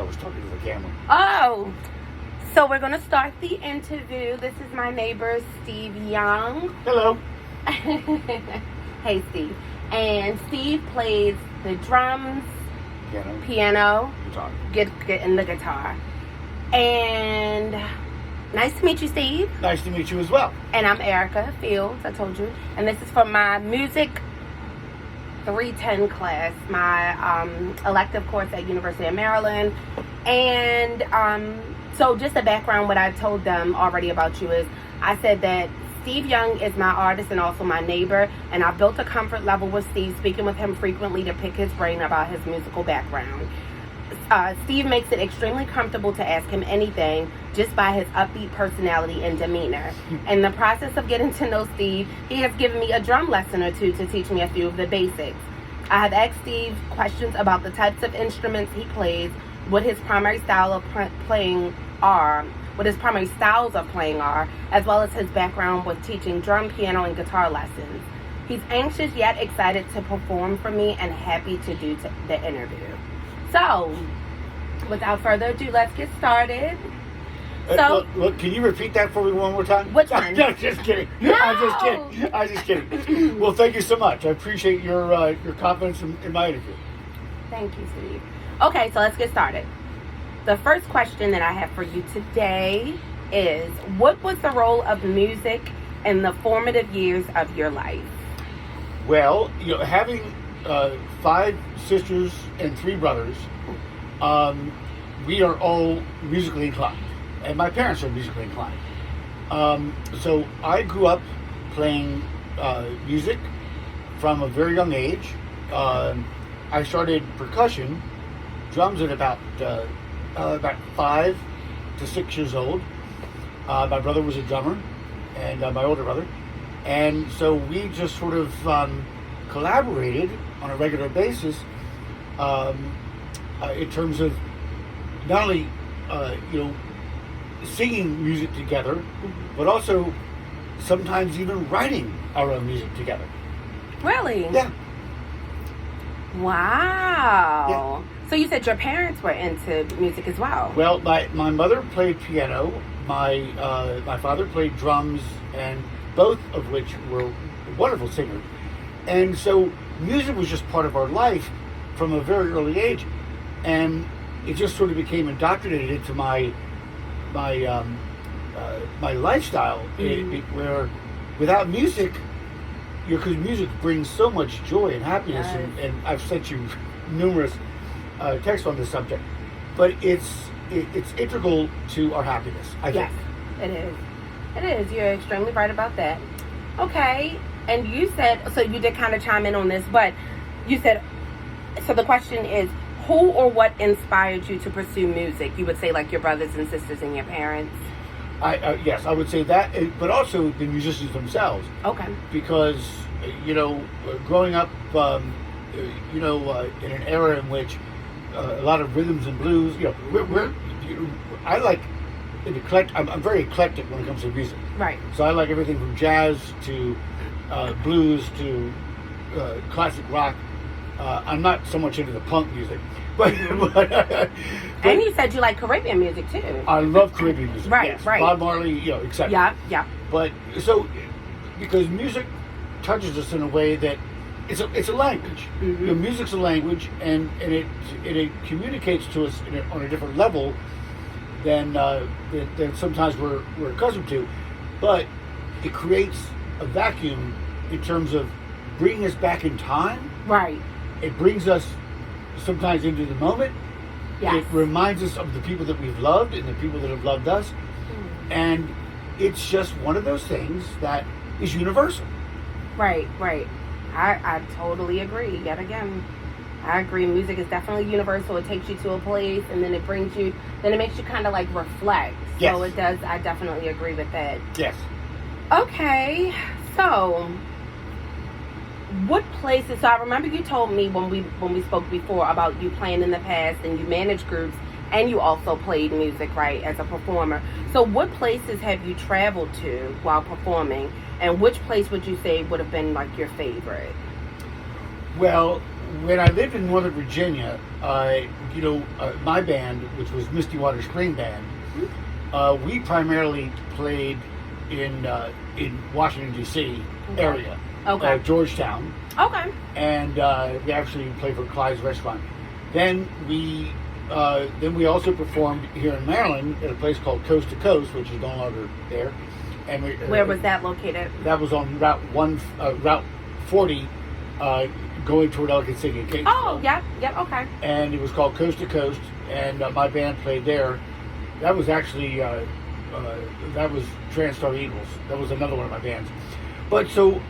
was talking to the camera. Oh, so we're going to start the interview. This is my neighbor, Steve Young. Hello. Hey, Steve. And Steve plays the drums, piano, guitar, and the guitar. And nice to meet you, Steve. Nice to meet you as well. And I'm Erica Fields, I told you. And this is for my Music 310 class, my elective course at University of Maryland. And so just a background, what I told them already about you is I said that Steve Young is my artist and also my neighbor, and I built a comfort level with Steve, speaking with him frequently to pick his brain about his musical background. Steve makes it extremely comfortable to ask him anything just by his upbeat personality and demeanor. In the process of getting to know Steve, he has given me a drum lesson or two to teach me a few of the basics. I have asked Steve questions about the types of instruments he plays, what his primary style of playing are, what his primary styles of playing are, as well as his background with teaching drum, piano, and guitar lessons. He's anxious yet excited to perform for me and happy to do the interview. So, without further ado, let's get started. So, look, can you repeat that for me one more time? Which one? No, just kidding. No! I'm just kidding. Well, thank you so much. I appreciate your confidence in my interview. Thank you, Steve. Okay, so let's get started. The first question that I have for you today is, what was the role of music in the formative years of your life? Well, having 5 sisters and 3 brothers, we are all musically inclined, and my parents are musically inclined. So I grew up playing music from a very young age. I started percussion, drums at about 5 to 6 years old. My brother was a drummer, and my older brother. And so we just sort of collaborated on a regular basis in terms of not only singing music together, but also sometimes even writing our own music together. Really? Yeah. Wow. Yeah. So you said your parents were into music as well. Well, my mother played piano. My father played drums, and both of which were wonderful singers. And so music was just part of our life from a very early age, and it just sort of became indoctrinated into my lifestyle. Where without music, because music brings so much joy and happiness, and I've sent you numerous texts on this subject, but it's integral to our happiness, I think. Yes, it is. It is. You're extremely right about that. Okay, and you said, so you did kind of chime in on this, but you said, so the question is, who or what inspired you to pursue music? You would say like your brothers and sisters and your parents? Yes, I would say that, but also the musicians themselves. Okay. Because, growing up, in an era in which a lot of rhythms and blues, I like I'm very eclectic when it comes to music. Right. So I like everything from jazz to blues to classic rock. I'm not so much into the punk music, but and you said you like Caribbean music too. I love Caribbean music. Right, yes. right. Bob Marley, etc. Yeah. But so because music touches us in a way that it's a language. Mm-hmm. Music's a language, and it communicates to us on a different level than sometimes we're accustomed to. But it creates a vacuum in terms of bringing us back in time. Right. It brings us sometimes into the moment. Yes. It reminds us of the people that we've loved and the people that have loved us. And it's just one of those things that is universal. Right. I totally agree. Yet again, I agree. Music is definitely universal. It takes you to a place, and then it makes you kind of like reflect. Yes. So it does. I definitely agree with that. Yes. Okay. So, what places? So I remember you told me when we spoke before about you playing in the past, and you managed groups, and you also played music, right, as a performer. So, what places have you traveled to while performing? And which place would you say would have been like your favorite? Well, when I lived in Northern Virginia, my band, which was Misty Water Spring Band, we primarily played in Washington D.C. area, Georgetown, and we actually played for Clyde's Restaurant. Then we also performed here in Maryland at a place called Coast to Coast, which is no longer there. And where was that located? That was on Route 40, going toward Ellicott City and Catonsville. Oh, yep, okay. And it was called Coast to Coast, and my band played there. That was actually that was Transtar Eagles. That was another one of my bands. But so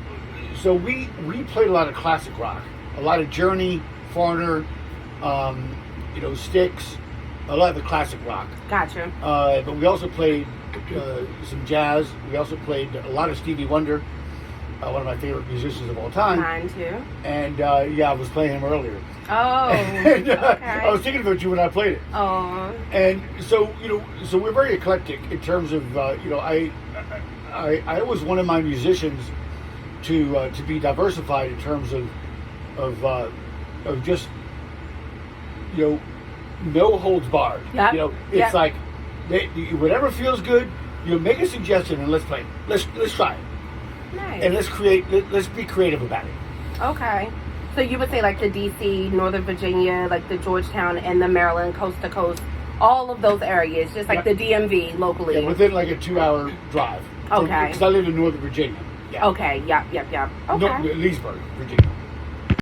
we played a lot of classic rock, a lot of Journey, Foreigner, Styx, a lot of the classic rock. Gotcha. But we also played some jazz. We also played a lot of Stevie Wonder, one of my favorite musicians of all time. Mine too. And I was playing him earlier. Oh, and, okay. I was thinking about you when I played it. Oh. And so so we're very eclectic in terms of I always wanted my musicians to be diversified in terms of just no holds barred. Yep. It's like whatever feels good. Make a suggestion and let's play. Let's try it. Nice. And let's be creative about it. Okay. So you would say like the DC, Northern Virginia, like the Georgetown and the Maryland coast to coast, all of those areas, just like the DMV locally. Yeah, within like a 2-hour drive. Okay. Because I live in Northern Virginia. Yeah. Okay. Yep. Okay. Leesburg, Virginia.